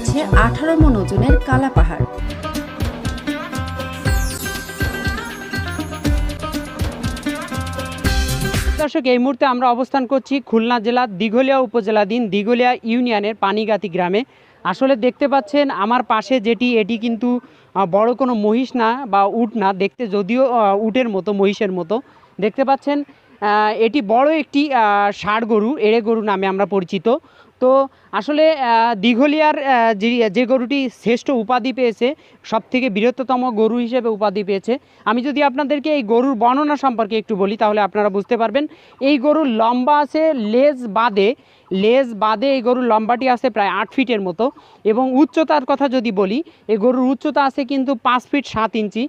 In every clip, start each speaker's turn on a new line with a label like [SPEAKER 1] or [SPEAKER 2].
[SPEAKER 1] রয়েছে 18 মণ ওজনের কালা পাহাড়।
[SPEAKER 2] দর্শক, এই মুহূর্তে আমরা অবস্থান করছি খুলনা জেলার দিঘলিয়া উপজেলাধীন দিঘলিয়া ইউনিয়নের পানিগাতি গ্রামে। আসলে দেখতে পাচ্ছেন আমার পাশে এটি কিন্তু বড় কোনো মহিষ না বা উট না, দেখতে যদিও উটের মতো, মহিষের মতো দেখতে পাচ্ছেন। এটি বড় একটি ষাঁড় গরু, এড়ে গরু নামে আমরা পরিচিত। তো আসলে দিঘলিয়ার যে গরুটি শ্রেষ্ঠ উপাধি পেয়েছে, সবথেকে বৃহত্তম গরু হিসেবে উপাধি পেয়েছে, আমি যদি আপনাদেরকে এই গরুর বর্ণনা সম্পর্কে একটু বলি তাহলে আপনারা বুঝতে পারবেন। এই গরুর লম্বা আছে লেজ বাদে এই গরুর লম্বাটি আছে প্রায় 8 ফিটের মতো, এবং উচ্চতার কথা যদি বলি এই গরুর উচ্চতা আছে কিন্তু 5 ফিট 7 ইঞ্চি।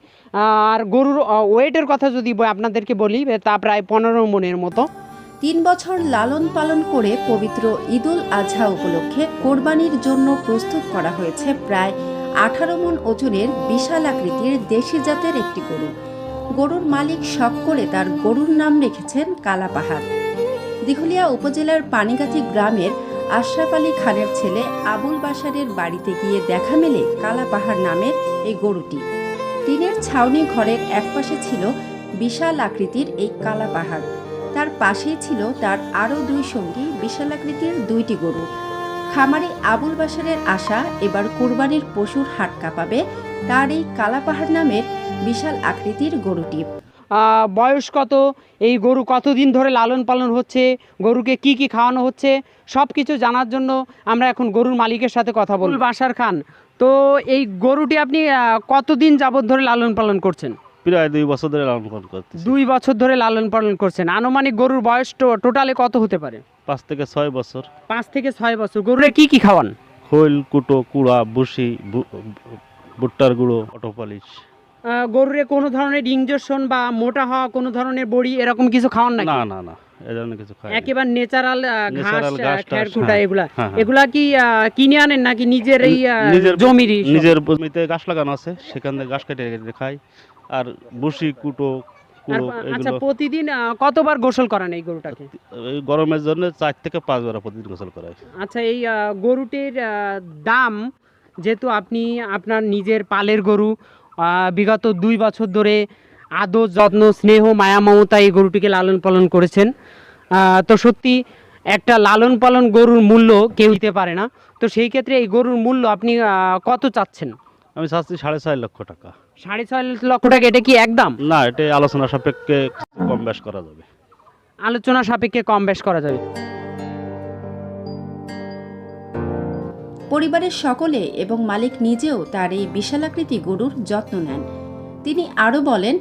[SPEAKER 2] আর গরুর ওয়েটের কথা যদি আপনাদেরকে বলি তা প্রায় 15 মণের মতো।
[SPEAKER 1] 3 বছর লালন পালন করে পবিত্র ঈদুল আজহা উপলক্ষে কোরবানির জন্য প্রস্তুত করা হয়েছে প্রায় 18 মণ ওজনের বিশাল আকৃতির দেশি জাতের একটি গরু। গরুর মালিক শখ করে তার গরুর নাম রেখেছেন কালা পাহাড়। দিঘলিয়া উপজেলার পানিগাতি গ্রামের আশরাফ আলী খানের ছেলে আবুল বাশারের বাড়িতে গিয়ে দেখা মেলে কালা পাহাড় নামের এই গরুটি। টিনের ছাউনি ঘরের একপাশে ছিল বিশাল আকৃতির এই কালা পাহাড়, তার পাশেই ছিল তার আরও 2 সঙ্গী বিশাল আকৃতির 2টি গরু। খামারি আবুল বাশারের আশা এবার কোরবানির পশুর হাট কাঁপাবে তার এই কালা পাহাড় নামের বিশাল আকৃতির গরুটি।
[SPEAKER 2] বয়স কত, এই গরু কতদিন ধরে লালন পালন হচ্ছে, গরুকে কি কি খাওয়ানো হচ্ছে, সব কিছু জানার জন্য আমরা এখন গরুর মালিকের সাথে কথা বলব। বাশার খান, তো এই গরুটি আপনি কতদিন যাবত ধরে লালন পালন করছেন?
[SPEAKER 3] প্রায় 2 বছর ধরে লালন পালন করতেছি।
[SPEAKER 2] 2 বছর ধরে লালন পালন করছেন। আনুমানিক গরুর বয়স টোটালে কত হতে পারে?
[SPEAKER 3] 5 থেকে 6 বছর।
[SPEAKER 2] 5 থেকে 6 বছর। গরুরে কি কি খাওয়ান?
[SPEAKER 3] খৈল, কুটো, কুড়া, বুসি, ভুট্টার গুঁড়ো, অটো পালিশ।
[SPEAKER 2] গরুরে কোনো ধরনের ইনজেকশন বা মোটা হওয়া কোনো ধরনের বড়ি এরকম কিছু খাওয়ান নাকি?
[SPEAKER 3] না না না, এই ধরনের কিছু খাই না।
[SPEAKER 2] একেবারে ন্যাচারাল ঘাস, খড় কুটা,
[SPEAKER 3] হ্যাঁ,
[SPEAKER 2] এগুলা
[SPEAKER 3] হ্যাঁ, হ্যাঁ।
[SPEAKER 2] এগুলা কি কিনে আনেন নাকি নিজের এই জমিরই?
[SPEAKER 3] নিজের জমিতে গাছ লাগানো আছে, সেখান থেকে গাছ কেটে কেটে খাই। আর বুসি, কুটো, কুড়ো
[SPEAKER 2] আচ্ছা,
[SPEAKER 3] এগুলো।
[SPEAKER 2] প্রতিদিন কতবার গোসল করান এই গরুটাকে?
[SPEAKER 3] এই গরমের জন্য 4 থেকে 5 বার প্রতিদিন গোসল করাই।
[SPEAKER 2] আচ্ছা, এই গরুটির দাম, যেহেতু আপনি আপনার নিজের পালের গরু বিগত 2 বছর ধরে আদর যত্ন স্নেহ মায়া মমতা এই গরুটিকে লালন পালন করেছেন, তো সত্যি একটা লালন পালন গরুর মূল্য কেউ দিতে পারে না। তো সেই ক্ষেত্রে এই গরুর মূল্য আপনি কত চাচ্ছেন?
[SPEAKER 3] আমি চাচ্ছি 6.5 লক্ষ টাকা।
[SPEAKER 2] 6.5 লক্ষ টাকা? এটা কি একদম?
[SPEAKER 3] না, এটা আলোচনা সাপেক্ষে কম বেশ করা যাবে।
[SPEAKER 2] আলোচনা সাপেক্ষে কম বেশ করা যাবে।
[SPEAKER 1] পরিবারের সকলে এবং মালিক নিজেও তার এই বিশালাকৃতি গরুর যত্ন নেন। তিনি আরও বলেন,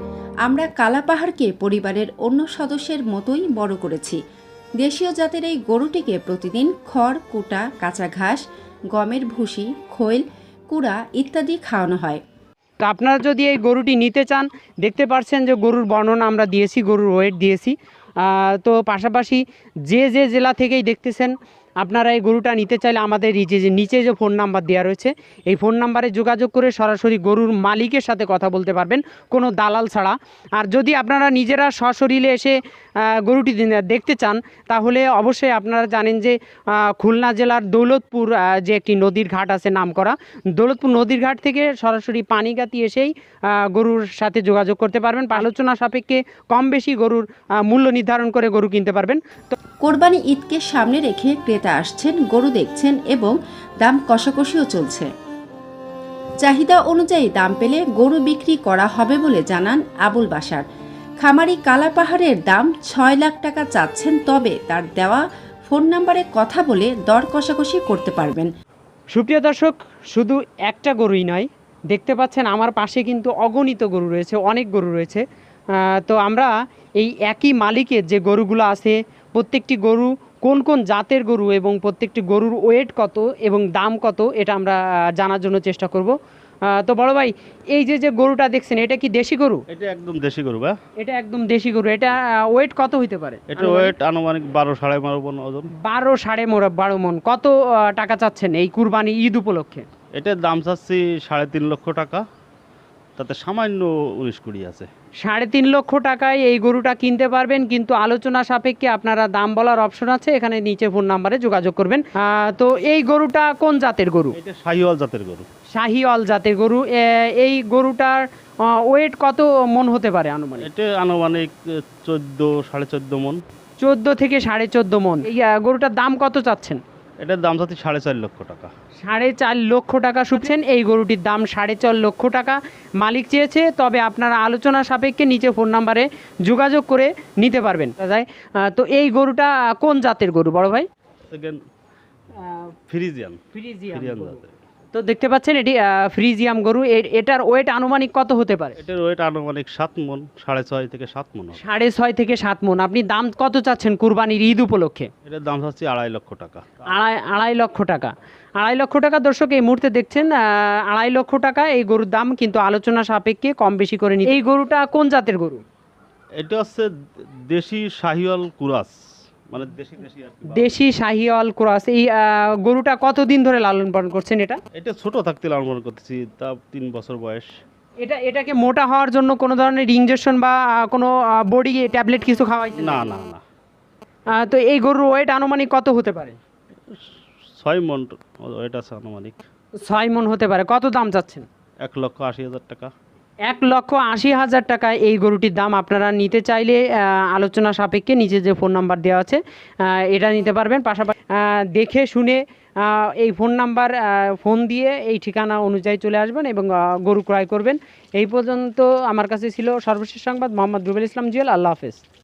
[SPEAKER 1] আমরা কালা পাহাড়কে পরিবারের অন্য সদস্যের মতোই বড় করেছি। দেশীয় জাতের এই গরুটিকে প্রতিদিন খড় কুটা, কাঁচা ঘাস, গমের ভুসি, খৈল, কুড়া ইত্যাদি খাওয়ানো হয়।
[SPEAKER 2] তো আপনারা যদি এই গরুটি নিতে চান, দেখতে পাচ্ছেন যে গরুর বর্ণনা আমরা দিয়েছি, গরুর ওয়েট দিয়েছি। তো পাশাপাশি যে জেলা থেকেই দেখতেছেন, আপনারা এই গরুটা নিতে চাইলে আমাদের এই যে নিচে যে ফোন নাম্বার দেওয়া রয়েছে এই ফোন নাম্বারে যোগাযোগ করে সরাসরি গরুর মালিকের সাথে কথা বলতে পারবেন, কোনো দালাল ছাড়া। আর যদি আপনারা নিজেরা সশরীরে এসে গরুটি দেখতে চান তাহলে অবশ্যই আপনারা জানেন যে খুলনা জেলার দৌলতপুর যে একটি নদীর ঘাট আছে নামকরা, দৌলতপুর নদীর ঘাট থেকে সরাসরি পানিগাতি এসেই গরুর সাথে যোগাযোগ করতে পারবেন। আলোচনা সাপেক্ষে কম বেশি গরুর মূল্য নির্ধারণ করে গরু কিনতে পারবেন। তো
[SPEAKER 1] কোরবানি ঈদকে সামনে রেখে ক্রেতা আসছেন, গরু দেখছেন এবং দাম কষাকষিও চলছে। চাহিদা অনুযায়ী দাম পেলে গরু বিক্রি করা হবে বলে জানান আবুল বাশার। খামারি কালা পাহাড়ের দাম 6 লাখ টাকা চাচ্ছেন, তবে তার দেওয়া ফোন নাম্বারে কথা বলে দর কষাকষি করতে পারবেন।
[SPEAKER 2] সুপ্রিয় দর্শক, শুধু একটা গরুই নয়, দেখতে পাচ্ছেন আমার পাশে কিন্তু অগণিত গরু রয়েছে, অনেক গরু রয়েছে। তো আমরা এই একই মালিকের যে গরুগুলো আছে, প্রত্যেকটি গরু কোন কোন জাতের গরু এবং প্রত্যেকটি গরুর ওয়েট কত এবং দাম কত, এটা আমরা জানার জন্য চেষ্টা করব। তো বড় ভাই, এই যে গরুটা দেখছেন, এটা কি দেশি গরু?
[SPEAKER 3] এটা একদম দেশি গরু বা?
[SPEAKER 2] এটা একদম দেশি গরু। এটা ওয়েট কত হইতে পারে?
[SPEAKER 3] এটা ওয়েট আনুমানিক 12-12.5 মণ ওজন।
[SPEAKER 2] 12-12.5 মণ। কত টাকা চাচ্ছেন এই কুরবানি ঈদ উপলক্ষে?
[SPEAKER 3] এটার দাম চাচ্ছি 3.5 লক্ষ টাকা। তাতে সামান্য 19-20 আছে।
[SPEAKER 2] 3.5 লক্ষ টাকায় এই গরুটা কিনতে পারবেন, কিন্তু আলোচনা সাপেক্ষে আপনারা দাম বলার অপশন আছে, এখানে নিচে ফোন নাম্বারে যোগাযোগ করবেন। তো এই গরুটা কোন জাতের গরু?
[SPEAKER 3] এটা শাহিওয়াল জাতের গরু।
[SPEAKER 2] শাহিওয়াল জাতের গরু। এই গরুটার ওয়েট কত মন হতে পারে আনুমানিক?
[SPEAKER 3] এটা আনুমানিক 14-14.5 মন।
[SPEAKER 2] 14 থেকে 14.5 মন। এই গরুটার দাম কত চাচ্ছেন?
[SPEAKER 3] এটার দাম যাচ্ছে 4.5 লক্ষ টাকা।
[SPEAKER 2] 4.5 লক্ষ টাকা শুনছেন, এই গরুটির দাম 4.5 লক্ষ টাকা মালিক চেয়েছে। তবে আপনারা আলোচনা সাপেক্ষে নিচে ফোন নাম্বারে যোগাযোগ করে নিতে পারবেন। তো এই গরুটা কোন জাতের গরু বড় ভাই?
[SPEAKER 3] সেকেন্ড ফ্রিজিয়ান
[SPEAKER 2] গরু।
[SPEAKER 3] জাতের।
[SPEAKER 2] তো দেখতে পাচ্ছেন এটি ফ্রিজিয়াম গরু। এটার ওয়েট আনুমানিক কত হতে পারে?
[SPEAKER 3] এটার ওয়েট আনুমানিক 7 মন, 6.5 থেকে 7 মন হবে।
[SPEAKER 2] 6.5 থেকে 7 মন। আপনি দাম কত চাচ্ছেন কুরবানির ঈদ উপলক্ষে?
[SPEAKER 3] এটার দাম হচ্ছে 2.5 লক্ষ টাকা।
[SPEAKER 2] আড়াই লক্ষ টাকা। 2.5 লক্ষ টাকা দর্শক এই মুহূর্তে দেখছেন। 2.5 লক্ষ টাকা এই গরুর দাম, কিন্তু আলোচনা সাপেক্ষে কম বেশি করে নিতে। এই গরুটা কোন জাতের গরু?
[SPEAKER 3] এটা হচ্ছে দেশি শাহিওয়াল কুরাস, মানে দেশি আর কি।
[SPEAKER 2] দেশি শাহিওয়াল ক্রস। এই গরুটা কতদিন ধরে লালন পালন করছেন?
[SPEAKER 3] এটা ছোট থাকতে লালন পালন করতেছি, তা 3 বছর বয়স।
[SPEAKER 2] এটাকে মোটা হওয়ার জন্য কোনো ধরনের ইনজেকশন বা কোনো বডি ট্যাবলেট কিছু খাওয়াইছেন?
[SPEAKER 3] না।
[SPEAKER 2] তো এই গরুর ওয়েট আনুমানিক কত হতে পারে?
[SPEAKER 3] 6 মন ওয়েট আছে আনুমানিক।
[SPEAKER 2] 6 মন হতে পারে। কত দাম চাচ্ছেন?
[SPEAKER 3] 1,80,000 টাকা।
[SPEAKER 2] 1,80,000 টাকা এই গরুটির দাম। আপনারা নিতে চাইলে আলোচনা সাপেক্ষে নিচে যে ফোন নাম্বার দেওয়া আছে এটা নিতে পারবেন। পাশাপাশি দেখে শুনে এই ফোন নাম্বার ফোন দিয়ে এই ঠিকানা অনুযায়ী চলে আসবেন এবং গরু ক্রয় করবেন। এই পর্যন্ত আমার কাছে ছিল সর্বশেষ সংবাদ। মোহাম্মদ রুবেল ইসলাম জুয়েল। আল্লাহ হাফেজ।